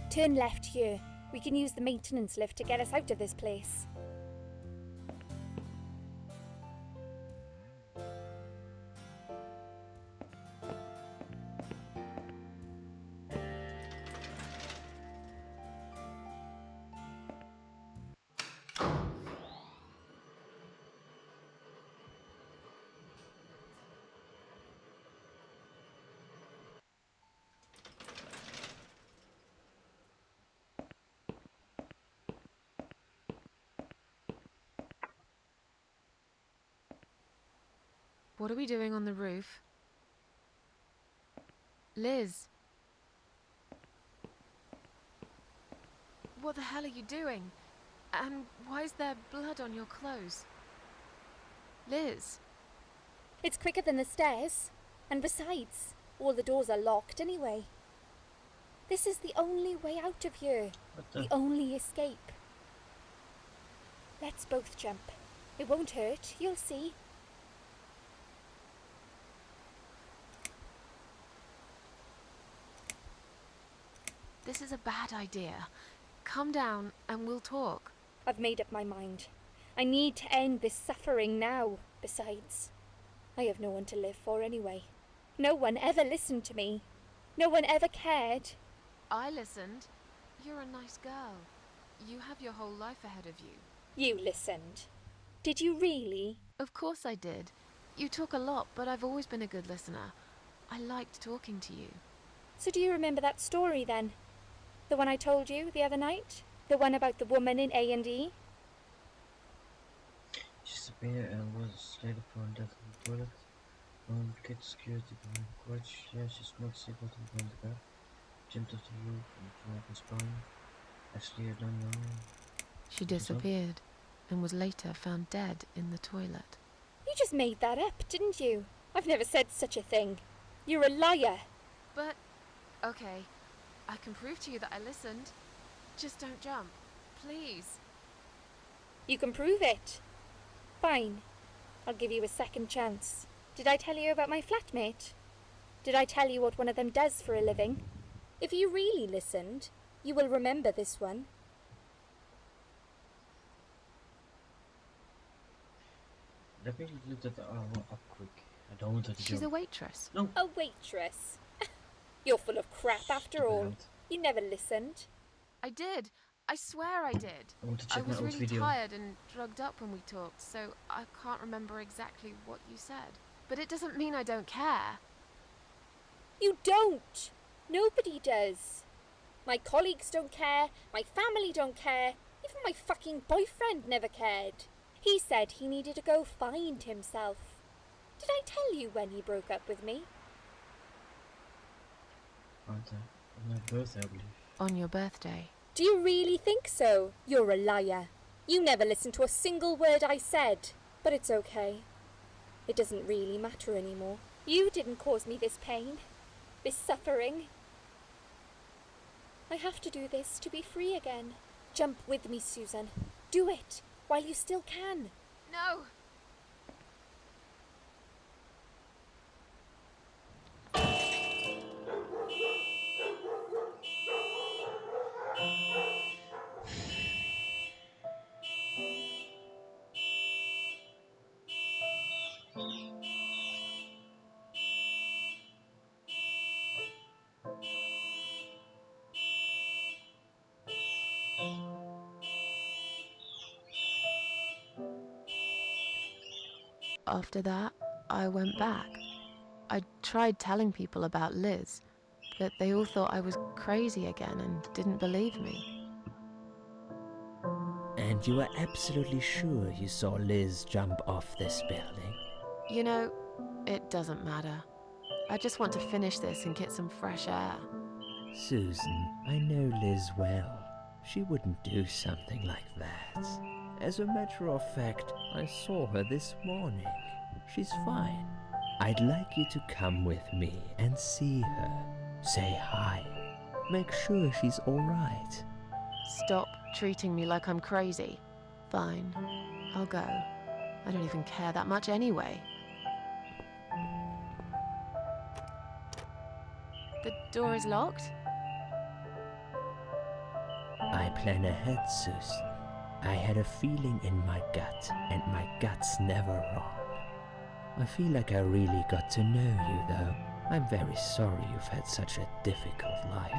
Speaker 7: Turn left here. We can use the maintenance lift to get us out of this place.
Speaker 2: What are we doing on the roof? Liz! What the hell are you doing? And why is there blood on your clothes? Liz!
Speaker 7: It's quicker than the stairs. And besides, all the doors are locked anyway. This is the only way out of here. The only escape. Let's both jump. It won't hurt, you'll see.
Speaker 2: This is a bad idea. Come down and we'll talk.
Speaker 7: I've made up my mind. I need to end this suffering now. Besides, I have no one to live for anyway. No one ever listened to me. No one ever cared.
Speaker 2: I listened. You're a nice girl. You have your whole life ahead of you.
Speaker 7: You listened. Did you really?
Speaker 2: Of course I did. You talk a lot, but I've always been a good listener. I liked talking to you.
Speaker 7: So do you remember that story then? The one I told you the other night? The one about the woman in A&E?
Speaker 1: She disappeared and was later found dead in the toilet. One kid security behind the couch. Yeah, she smoked cigarette behind the bed. Jumped off the roof and fell off his spine. Actually, I don't know.
Speaker 2: She disappeared and was later found dead in the toilet.
Speaker 7: You just made that up, didn't you? I've never said such a thing. You're a liar.
Speaker 2: But, okay, I can prove to you that I listened. Just don't jump, please.
Speaker 7: You can prove it. Fine. I'll give you a second chance Did I tell you about my flatmate? Did I tell you what one of them does for a living? If you really listened, you will remember this one.
Speaker 1: Let me look that up quick. I don't want her to
Speaker 2: She's a
Speaker 1: jump.
Speaker 2: waitress.
Speaker 1: No.
Speaker 7: A waitress. You're full of crap after
Speaker 1: Stupid
Speaker 7: all.
Speaker 1: hand.
Speaker 7: You never listened.
Speaker 2: I did. I swear I did.
Speaker 1: I want to
Speaker 2: I
Speaker 1: check my
Speaker 2: was
Speaker 1: old
Speaker 2: really
Speaker 1: video.
Speaker 2: tired and drugged up when we talked, so I can't remember exactly what you said. But it doesn't mean I don't care.
Speaker 7: You don't. Nobody does. My colleagues don't care. My family don't care. Even my fucking boyfriend never cared. He said he needed to go find himself. Did I tell you when he broke up with me?
Speaker 1: On my birthday, I believe.
Speaker 2: On your birthday.
Speaker 7: Do you really think so? You're a liar. You never listened to a single word I said. But it's okay. It doesn't really matter anymore. You didn't cause me this pain, this suffering. I have to do this to be free again. Jump with me, Susan. Do it while you still can.
Speaker 2: No! After that, I went back. I tried telling people about Liz, but they all thought I was crazy again and didn't believe me.
Speaker 6: And you are absolutely sure you saw Liz jump off this building?
Speaker 2: You know, it doesn't matter. I just want to finish this and get some fresh air.
Speaker 6: Susan, I know Liz well. She wouldn't do something like that. As a matter of fact, I saw her this morning. She's fine. I'd like you to come with me and see her. Say hi. Make sure she's alright.
Speaker 2: Stop treating me like I'm crazy. Fine, I'll go. I don't even care that much anyway. The door is locked?
Speaker 6: I plan ahead, Susan. I had a feeling in my gut, and my gut's never wrong. I feel like I really got to know you, though. I'm very sorry you've had such a difficult life.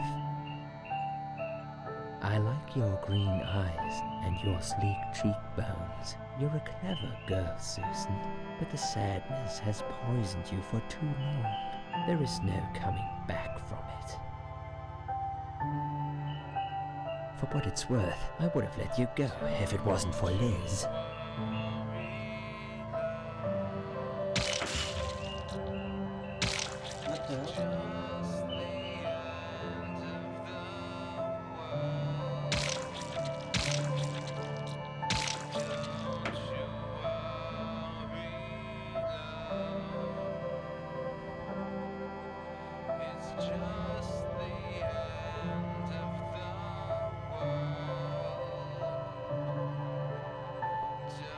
Speaker 6: I like your green eyes and your sleek cheekbones. You're a clever girl, Susan, but the sadness has poisoned you for too long. There is no coming back from it. For what it's worth, I would have let you go if it wasn't for Liz.
Speaker 1: What the hell?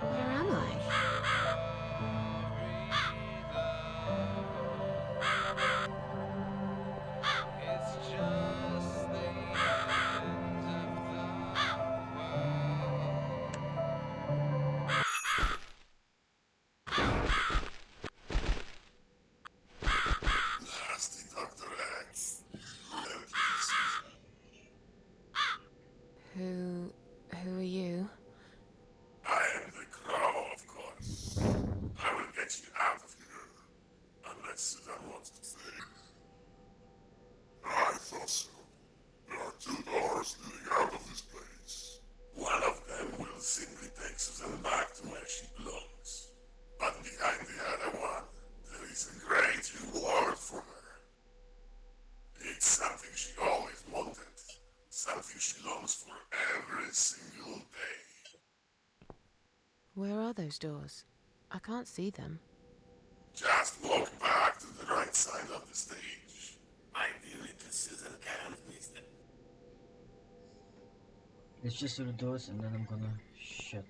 Speaker 2: Where am I?
Speaker 8: Nasty Dr. X.
Speaker 2: Who are you?
Speaker 8: I am the Crow, of course. I will get you out of here. Unless Susan wants to stay. I thought so. There are two doors leading out of this place. One of them will simply take Susan back to where she belongs. But behind the other one, there is a great reward for her. It's something she always wanted. Something she longs for every single day.
Speaker 2: Where are those doors? I can't see them.
Speaker 8: Just walk back to the right side of the stage. My dear little Susan can't miss them.
Speaker 1: Let's just do the doors and then I'm gonna shut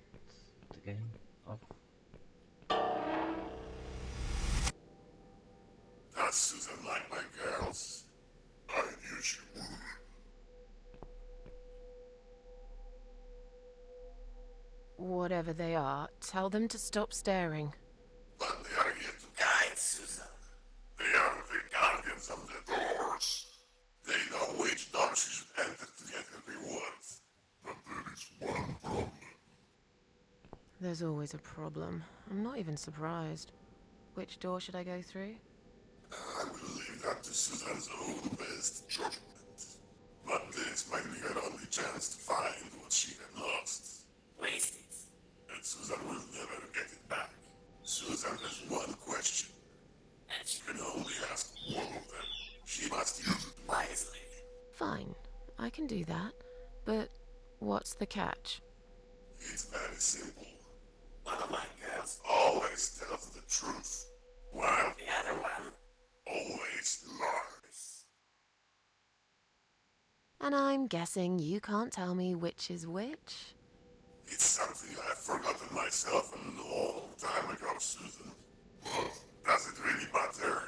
Speaker 1: the game off.
Speaker 8: Does Susan like my girls? I knew she would.
Speaker 2: Whatever they are, tell them to stop staring.
Speaker 8: But they are here to guide Susan. They are the guardians of the doors. They know which door she should enter to get her rewards. But there is one problem.
Speaker 2: There's always a problem. I'm not even surprised. Which door should I go through?
Speaker 8: I will leave that to Susan's own best judgment. But this might be her only chance to find what she had lost. Waste it. And Susan will never get it back. Susan has one question. And she can only ask one of them. She must use it wisely.
Speaker 2: Fine, I can do that. But what's the catch?
Speaker 8: It's very simple. One of my girls always tells the truth, while the other one always lies.
Speaker 2: And I'm guessing you can't tell me which is which?
Speaker 8: It's something I've forgotten myself a long time ago, Susan. But does it really matter?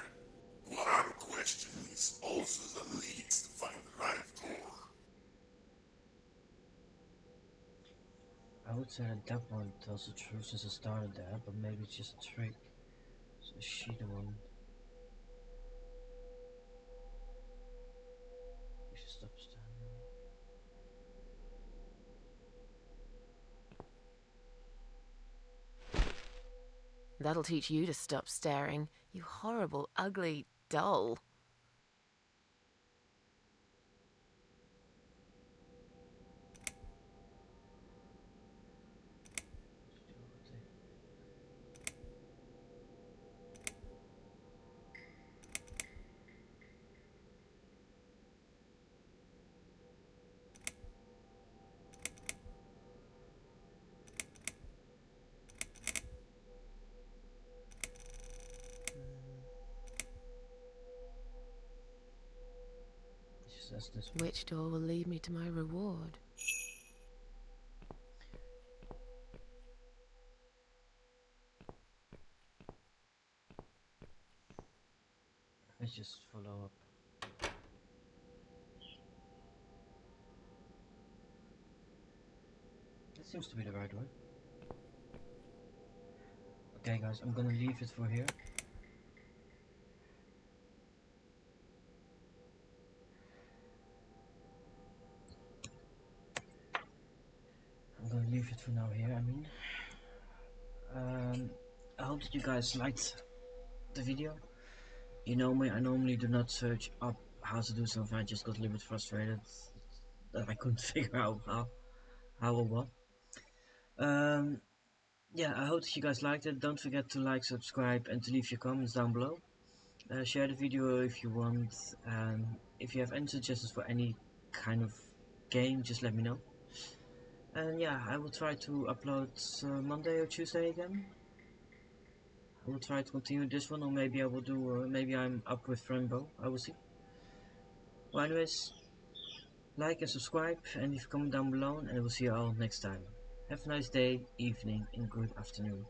Speaker 8: One question is all Susan needs to find the right door.
Speaker 1: I would say that one tells the truth since it started there, but maybe it's just a trick. So is she the one? We should stop standing.
Speaker 2: That'll teach you to stop staring, you horrible, ugly doll.
Speaker 1: She says this one.
Speaker 2: Which door will lead me to my reward?
Speaker 1: Let's just follow up. That seems to be the right way. Okay guys, I'm gonna leave it for here. I'm gonna leave it for now here, I mean. I hope that you guys liked the video. You know me, I normally do not search up how to do something. I just got a little bit frustrated that I couldn't figure out how or what. Yeah, I hope that you guys liked it. Don't forget to like, subscribe, and to leave your comments down below. Share the video if you want, and if you have any suggestions for any kind of game, just let me know. And yeah, I will try to upload Monday or Tuesday again. I will try to continue this one, or maybe I will do, maybe I'm up with Rainbow, I will see. Well anyways, like and subscribe, and leave a comment down below, and I will see you all next time. Have a nice day, evening, and good afternoon.